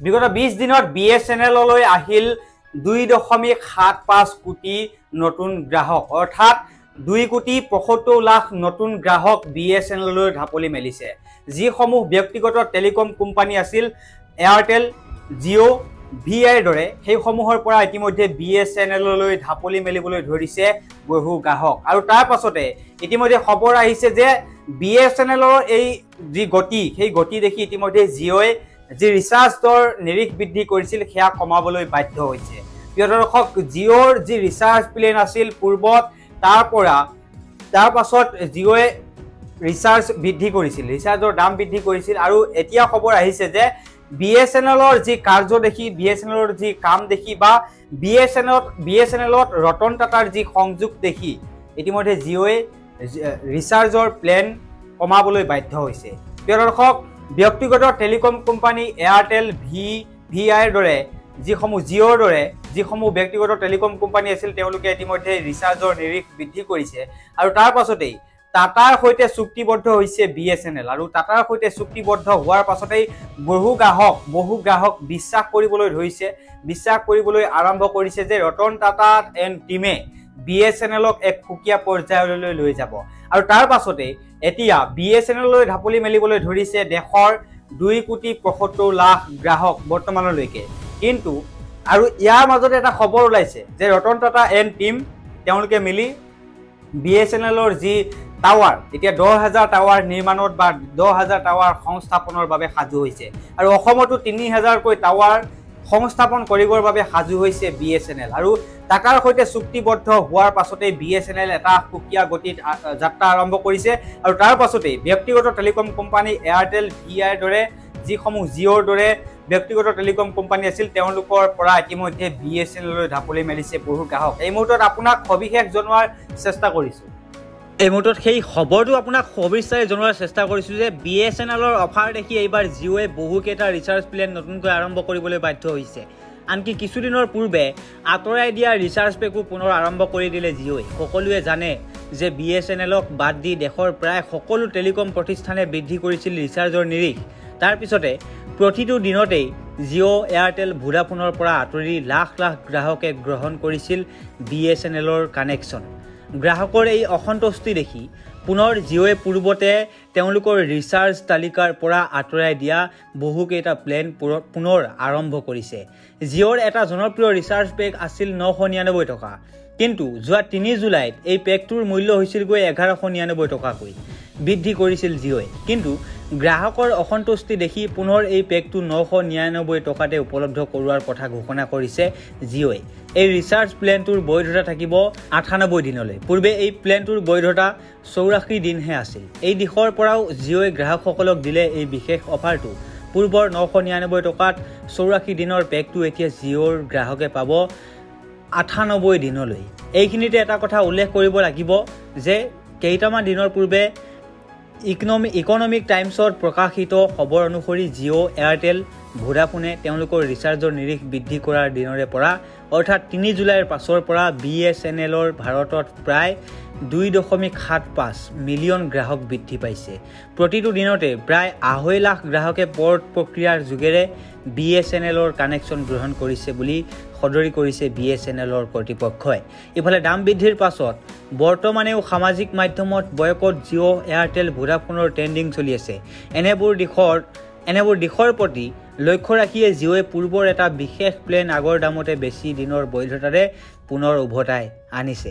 বিগত 20 দিনত বিএছএনএললৈ আহিল 2.75 কোটি নতুন গ্ৰাহক অৰ্থাৎ 2,75,00,000 নতুন গ্ৰাহক বিএছএনএললৈ ঢাপলি মেলিছে যিসমূহ ব্যক্তিগত টেলিকম কোম্পানী আছিল এয়াৰটেল জিঅ' ভিআইৰ দৰে সেইসমূহৰ পৰা ইতিমধ্যে বিএছএনএললৈ ঢাপলি মেলিবলৈ ধৰিছে বহু গ্ৰাহক আৰু তাৰ পাছতে ইতিমধ্যে খবৰ আহিছে যে বিএছএনএলৰ এই যি গতি সেই গতি দেখি ইতিমধ্যে জিঅ'য়ে যি ৰিচাৰ্জৰ নিৰিখ বৃদ্ধি কৰিছিল সেয়া কমাবলৈ বাধ্য হৈছে প্ৰিয় দৰ্শক জিঅ'ৰ যি ৰিচাৰ্জ প্লেন আছিল পূৰ্বত তাৰ পাছত জিঅ'য়ে ৰিচাৰ্জ বৃদ্ধি কৰিছিল ৰিচাৰ্জৰ দাম বৃদ্ধি কৰিছিল আৰু এতিয়া খবৰ আহিছে যে বিএছএনএলৰ যি কাৰ্য দেখি বিএছএনএলৰ যি কাম দেখি বা বিএছএনএলত ৰতন টাটাৰ যি সংযোগ দেখি ইতিমধ্যে জিঅ'য়ে ৰিচাৰ্জৰ প্লেন কমাবলৈ বাধ্য হৈছে প্ৰিয় দৰ্শক ব্যক্তিগত টেলিকম কোম্পানী এয়াৰটেল ভিআইৰ দৰে যিসমূহ জিঅ'ৰ দৰে যিসমূহ ব্যক্তিগত টেলিকম কোম্পানী আছিল তেওঁলোকে ইতিমধ্যে ৰিচাৰ্জৰ নিৰিখ বৃদ্ধি কৰিছে আৰু তাৰ পাছতেই টাটাৰ সৈতে চুক্তিবদ্ধ হৈছে বিএছএনএল আৰু টাটাৰ সৈতে চুক্তিবদ্ধ হোৱাৰ পাছতেই বহু গ্ৰাহক বিশ্বাস কৰিবলৈ আৰম্ভ কৰিছে যে ৰতন টাটা এণ্ড টিমে বিএছএনএলক এক সুকীয়া পৰ্যায়লৈ লৈ যাব আৰু তাৰ পাছতে এতিয়া বিএছএনএললৈ ঢাপলি মেলিবলৈ ধৰিছে দেশৰ 2,75,00,000 গ্ৰাহক বৰ্তমানলৈকে কিন্তু আৰু ইয়াৰ মাজতে এটা খবৰ ওলাইছে যে ৰতন টাটা এণ্ড টিম তেওঁলোকে মিলি বিএছএনএলৰ যি টাৱাৰ এতিয়া 10,000 টাৱাৰ নিৰ্মাণত বা 10,000 টাৱাৰ সংস্থাপনৰ বাবে সাজু হৈছে আৰু অসমতো 3,000কৈ টাৱাৰ সংস্থাপন কৰিবৰ বাবে সাজু হৈছে বিএছএনএল আৰু টাটাৰ সৈতে চুক্তিবদ্ধ হোৱাৰ পাছতে বিএছএনএল এটা সুকীয়া গতিত যাত্ৰা আৰম্ভ কৰিছে আৰু তাৰ পাছতে ব্যক্তিগত টেলিকম কোম্পানী এয়াৰটেল ভিআইৰ দৰে যিসমূহ জিঅ'ৰ দৰে ব্যক্তিগত টেলিকম কোম্পানী আছিল তেওঁলোকৰ পৰা ইতিমধ্যে বিএছএনএললৈ ঢাপলি মেলিছে বহু গ্ৰাহক এই মুহূৰ্তত আপোনাক সবিশেষ জনোৱাৰ চেষ্টা কৰিছোঁ এই মুহূৰ্তত সেই খবৰটো আপোনাক সবিস্তাৰে জনোৱাৰ চেষ্টা কৰিছোঁ যে বিএছএনএলৰ অফাৰ দেখি এইবাৰ জিঅ'য়ে বহুকেইটা ৰিচাৰ্জ প্লেন নতুনকৈ আৰম্ভ কৰিবলৈ বাধ্য হৈছে আনকি কিছুদিনৰ পূৰ্বে আঁতৰাই দিয়া ৰিচাৰ্জ পেকো পুনৰ আৰম্ভ কৰি দিলে জিঅ'য়ে সকলোৱে জানে যে বিএছএনএলক বাদ দি দেশৰ প্ৰায় সকলো টেলিকম প্ৰতিষ্ঠানে বৃদ্ধি কৰিছিল ৰিচাৰ্জৰ নিৰিখ তাৰ পিছতে প্ৰতিটো দিনতেই জিঅ' এয়াৰটেল ভোডাফোনৰ পৰা আঁতৰি লাখ গ্ৰাহকে গ্ৰহণ কৰিছিল বিএছএনএলৰ কানেকশ্যন গ্ৰাহকৰ এই অসন্তুষ্টি দেখি পুনৰ জিঅ'য়ে পূৰ্বতে তেওঁলোকৰ ৰিচাৰ্জ তালিকাৰ পৰা আঁতৰাই দিয়া বহুকেইটা প্লেন পুনৰ আৰম্ভ কৰিছে জিঅ'ৰ এটা জনপ্ৰিয় ৰিচাৰ্জ পেক আছিল 999 টকা কিন্তু যোৱা 3 জুলাইত এই পেকটোৰ মূল্য হৈছিল গৈ 1199 টকাকৈ বৃদ্ধি কৰিছিল জিঅ'য়ে কিন্তু গ্ৰাহকৰ অসন্তুষ্টি দেখি পুনৰ এই পেকটো 999 টকাতে উপলব্ধ কৰোৱাৰ কথা ঘোষণা কৰিছে জিঅ'য়ে এই ৰিচাৰ্জ প্লেনটোৰ বৈধতা থাকিব 98 দিনলৈ পূৰ্বে এই প্লেনটোৰ বৈধতা 84 দিনহে আছিল এই দিশৰ পৰাও জিঅ'য়ে গ্ৰাহকসকলক দিলে এই বিশেষ অফাৰটো পূৰ্বৰ 999 টকাত 84 দিনৰ পেকটো এতিয়া জিঅ'ৰ গ্ৰাহকে পাব 98 দিনলৈ এইখিনিতে এটা কথা উল্লেখ কৰিব লাগিব যে কেইটামান দিনৰ পূৰ্বে ইকনমিক টাইমছত প্ৰকাশিত খবৰ অনুসৰি জিঅ' এয়াৰটেল ভোডাফোনে তেওঁলোকৰ ৰিচাৰ্জৰ নিৰিখ বৃদ্ধি কৰাৰ দিনৰে পৰা অৰ্থাৎ 3 জুলাইৰ পাছৰ পৰা বিএছএনএলৰ ভাৰতত প্ৰায় 2.75 মিলিয়ন গ্ৰাহক বৃদ্ধি পাইছে প্ৰতিটো দিনতে প্ৰায় 2.5 লাখ গ্ৰাহকে পৰ্ট প্ৰক্ৰিয়াৰ যোগেৰে বিএছএনএলৰ কানেকশ্যন গ্ৰহণ কৰিছে বুলি সদৰি কৰিছে বিএছএনএলৰ কৰ্তৃপক্ষই ইফালে দাম বৃদ্ধিৰ পাছত বৰ্তমানেও সামাজিক মাধ্যমত বয়কট জিঅ' এয়াৰটেল ভোডাফোনৰ ট্ৰেণ্ডিং চলি আছে এনেবোৰ দিশৰ প্ৰতি লক্ষ্য ৰাখিয়ে জিঅ'য়ে পূৰ্বৰ এটা বিশেষ প্লেন আগৰ দামতে বেছি দিনৰ বৈধতাৰে পুনৰ উভতাই আনিছে